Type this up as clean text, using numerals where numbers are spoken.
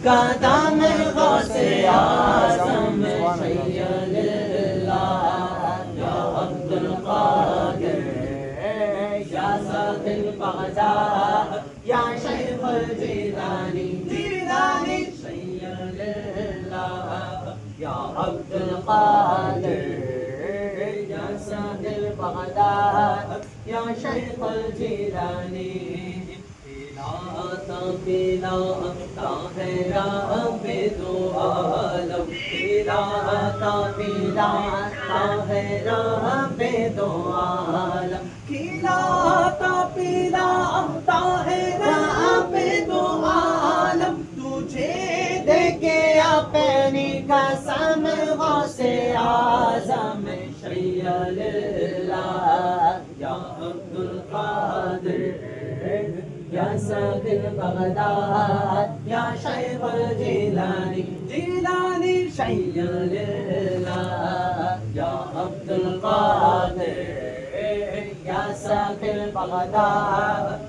کا دام غوث اعظم شیع اللہ یا عبد القادر یا ساق البغداد یا شیخ الجیلانی جیلانی شیع اللہ یا عبد القادر یا ساق البغداد یا شیخ الجیلانی پیلا ہے رب دو عالم کھلاتا پلاتا ہے رب دو عالم کھلاتا پلاتا ہے رب دو عالم تجھے دے کے اپنی قسم غوث اعظم شیع اللہ یا عبد القادر یا ساق البغداد یا شیخ الجیلانی جیلانی شیع اللہ یا عبد القادر یا ساق البغداد